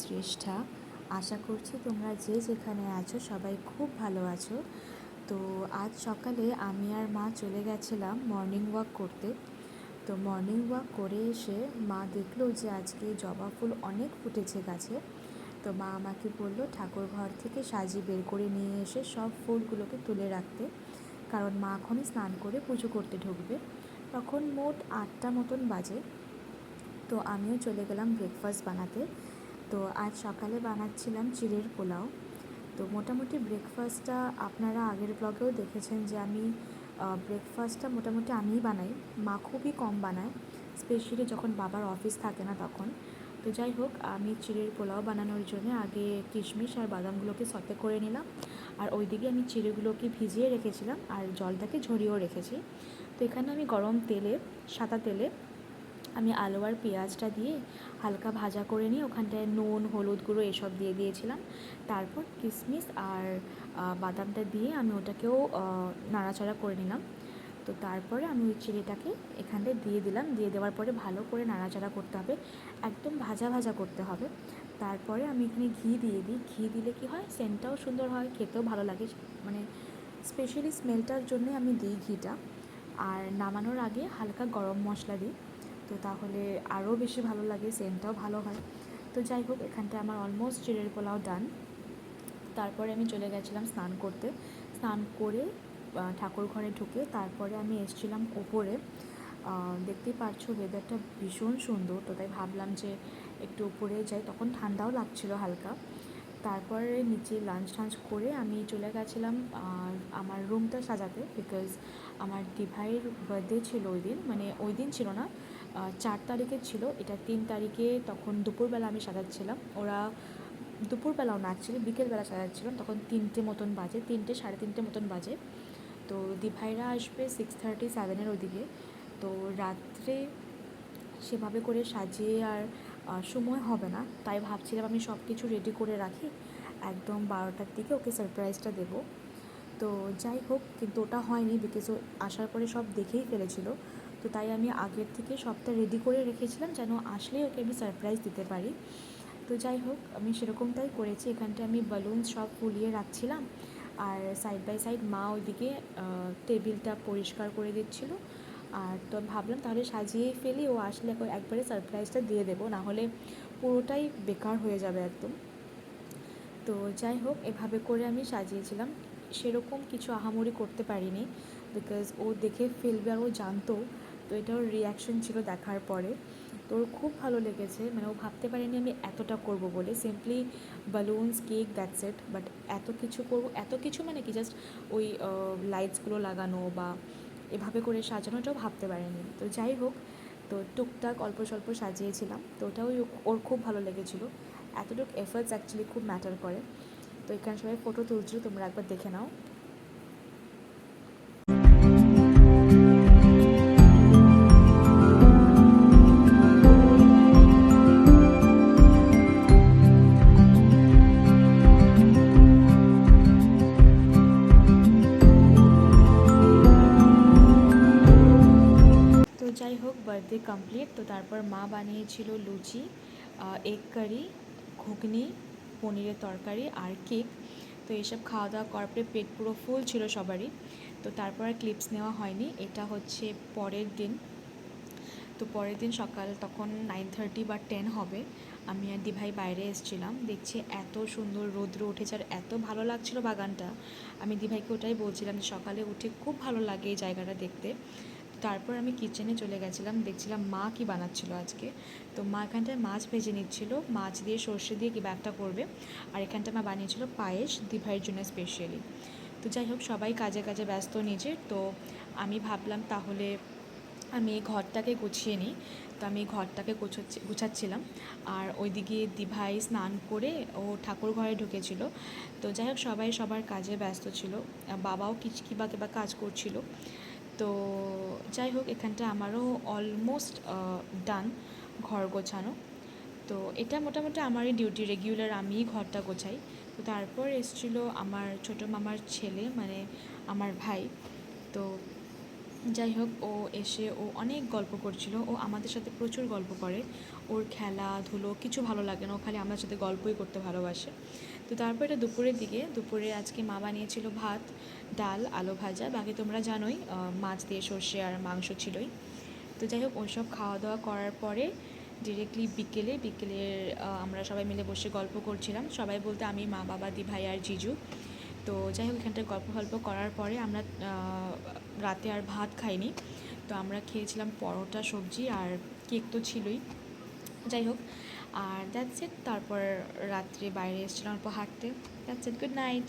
শ্রেষ্ঠা। আশা করছি তোমরা যে যেখানে আছো সবাই খুব ভালো আছো। তো আজ সকালে আমি আর মা চলে গেছিলাম মর্নিং ওয়াক করতে। তো মর্নিং ওয়াক করে এসে মা দেখলো যে আজকে জবা ফুল অনেক ফুটেছে গাছে। তো মা আমাকে বললো ঠাকুর ঘর থেকে সাজিয়ে বের করে নিয়ে এসে সব ফুলগুলোকে তুলে রাখতে, কারণ মা এখনই স্নান করে পুজো করতে ঢুকবে। তখন মোট 8টা মতন বাজে। তো আমিও চলে গেলাম ব্রেকফাস্ট বানাতে। তো আজ সকালে বানাচ্ছিলাম চিড়ের পোলাও। তো মোটামুটি ব্রেকফাস্টটা আপনারা আগের ব্লগেও দেখেছেন যে আমি ব্রেকফাস্টটা মোটামুটি আমিই বানাই। মা খুবই কম বানায়, স্পেশালি যখন বাবার অফিস থাকে না তখন। তো যাই হোক, আমি চিড়ের পোলাও বানানোর জন্য আগে কিশমিশ আর বাদামগুলোকে সতে করে নিলাম, আর ওইদিকে আমি চিড়েগুলোকে ভিজিয়ে রেখেছিলাম আর জলটাকে ঝরিয়েও রেখেছি। তো এখানে আমি গরম তেলে, সাদা তেলে আমি আলু আর পেঁয়াজটা দিয়ে হালকা ভাজা করে নিয়ে ওখানটায় নুন, হলুদ গুঁড়ো এসব দিয়ে দিয়েছিলাম। তারপর কিশমিশ আর বাদামটা দিয়ে আমি ওটাকেও নাড়াচাড়া করে নিলাম। তো তারপরে আমি ওই চিড়েটাকে এখানটায় দিয়ে দিলাম। দিয়ে দেওয়ার পরে ভালো করে নাড়াচাড়া করতে হবে, একদম ভাজা ভাজা করতে হবে। তারপরে আমি এখানে ঘি দিয়ে দিই। ঘি দিলে কি হয়, সেন্টটাও সুন্দর হয়, খেতেও ভালো লাগে, মানে স্পেশালি স্মেলটার জন্যে আমি দিই ঘিটা। আর নামানোর আগে হালকা গরম মশলা দিই, তো তাহলে আরও বেশি ভালো লাগে, সেন্টটাও ভালো হয়। তো যাই হোক, এখানটা আমার অলমোস্ট চিড়ের পোলাও ডান। তারপরে আমি চলে গেছিলাম স্নান করতে। স্নান করে ঠাকুর ঘরে ঢুকে তারপরে আমি এসেছিলাম ওপরে। দেখতেই পারছো ওয়েদারটা ভীষণ সুন্দর, তো তাই ভাবলাম যে একটু উপরে যাই। তখন ঠান্ডাও লাগছিলো হালকা। তারপরে নিচে লাঞ্চ টাঞ্চ করে আমি চলে গেছিলাম আমার রুমটা সাজাতে, বিকজ আমার দিভাইয়ের বার্থডে ছিল ওই দিন, মানে ওই দিন ছিল না, 4 তারিখে ছিল, এটা 3 তারিখে। তখন দুপুরবেলা আমি সাজাচ্ছিলাম, ওরা দুপুরবেলাও না, অ্যাকচুয়ালি বিকেলবেলা সাজাচ্ছিলাম। তখন 3টে মতন বাজে, 3টে সাড়ে 3টে মতন বাজে। তো দিভাইরা আসবে 6:30 7-এর ওদিকে। তো রাত্রে সেভাবে করে সাজিয়ে আর সময় হবে না, তাই ভাবছিলাম আমি সব কিছু রেডি করে রাখি, একদম 12টার দিকে ওকে সারপ্রাইজটা দেবো। তো যাই হোক, কিন্তু ওটা হয়নি, বিকজ ও আসার পরে সব দেখেই ফেলেছিল। তো তাই আমি আগের থেকে সবটা রেডি করে রেখেছিলাম যেন আসলেই ওকে আমি সারপ্রাইজ দিতে পারি। তো যাই হোক, আমি সেরকমটাই করেছি। এখানটা আমি বালুন সব ফুলিয়ে রাখছিলাম, আর সাইড বাই সাইড মা ওইদিকে টেবিলটা পরিষ্কার করে দিচ্ছিলো। আর তো ভাবলাম তাহলে সাজিয়ে ফেলি, ও আসলে একবারে সারপ্রাইজটা দিয়ে দেবো, নাহলে পুরোটাই বেকার হয়ে যাবে একদম। তো যাই হোক, এভাবে করে আমি সাজিয়েছিলাম। সেরকম কিছু আহামরি করতে পারিনি, বিকজ ও দেখে ফেলবে আর ও জানতো। তো এটা ওর রিয়াকশন ছিল দেখার পরে। তো ওর খুব ভালো লেগেছে, মানে ও ভাবতে পারেনি আমি এতটা করব বলে। Simply বালুনস, cake, that's it. But এত কিছু করবো, এত কিছু মানে কি, জাস্ট ওই লাইটসগুলো লাগানো বা এভাবে করে সাজানোটাও ভাবতে পারিনি। তো যাই হোক, তো টুকটাক অল্প স্বল্প সাজিয়েছিলাম, তো ওটাও ওর খুব ভালো লেগেছিলো। এতটুকু এফার্টস অ্যাকচুয়ালি খুব ম্যাটার করে। তো এখানে সবাই ফটো তুলছিল, তোমরা একবার দেখে নাও। তো যাই হোক, বার্থডে কমপ্লিট। তো তারপর মা বানিয়েছিল লুচি, এগ কারি, ঘুগনি, পনিরের তরকারি আর কেক। তো এইসব খাওয়া দাওয়া করার পরে পেট পুরো ফুল ছিল সবারই। তো তারপর আর ক্লিপস নেওয়া হয়নি। এটা হচ্ছে পরের দিন। তো পরের দিন সকাল তখন 9:30 বা 10 হবে। আমি আর দিভাই বাইরে এসেছিলাম, দেখছি এত সুন্দর রৌদ্র উঠেছে আর এত ভালো লাগছিল বাগানটা। আমি দিভাইকে ওটাই বলছিলাম যে সকালে উঠে খুব ভালো লাগে এই জায়গাটা দেখতে। তারপর আমি কিচেনে চলে গেছিলাম, দেখছিলাম মা কি বানাচ্ছিল আজকে। তো মা এখানটায় মাছ ভেজে নিচ্ছিল, মাছ দিয়ে সর্ষে দিয়ে কী একটা করবে। আর এখানটা মা বানিয়েছিল পায়েস দিভাইয়ের জন্য স্পেশালি। তো যাই হোক, সবাই কাজে কাজে ব্যস্ত নিজের। তো আমি ভাবলাম তাহলে আমি এই ঘরটাকে গুছিয়ে নিই। তো আমি ঘরটাকে গুছাচ্ছিলাম, আর ওইদিকে দিভাই স্নান করে ও ঠাকুর ঘরে ঢুকেছিল। তো যাই হোক, সবাই সবার কাজে ব্যস্ত ছিল, বাবাও কিবা কিবা কাজ করছিল। তো যাই হোক, এখানটা আমারও অলমোস্ট ডান ঘর গোছানো। তো এটা মোটামুটি আমারই ডিউটি, রেগুলার আমিই ঘরটা গোছাই। তো তারপর এসেছিলো আমার ছোটো মামার ছেলে, মানে আমার ভাই। তো যাই হোক, ও এসে ও অনেক গল্প করছিল। ও আমাদের সাথে প্রচুর গল্প করে। ওর খেলাধুলো কিছু ভালো লাগে না, ও খালি আমাদের সাথে গল্পই করতে ভালোবাসে। তো তারপর এটা দুপুরের দিকে, দুপুরে আজকে মা বানিয়েছিল ভাত, ডাল, আলু ভাজা, বাকি তোমরা জানোই মাছ দিয়ে সর্ষে আর মাংস ছিলই। তো যাই হোক, ওইসব খাওয়া দাওয়া করার পরে ডিরেক্টলি বিকেলের আমরা সবাই মিলে বসে গল্প করছিলাম। সবাই বলতে আমি, মা, বাবা, দি ভাই আর জিজু। তো যাই হোক, এখানটায় গল্প করার পরে আমরা রাতে আর ভাত খাইনি। তো আমরা খেয়েছিলাম পরোটা, সবজি আর কেক তো ছিলই। যাই হোক, আর দ্যাটস ইট। তারপর রাত্রে বাইরে এসেছিলাম অল্প হাঁটতে। That's it, good night.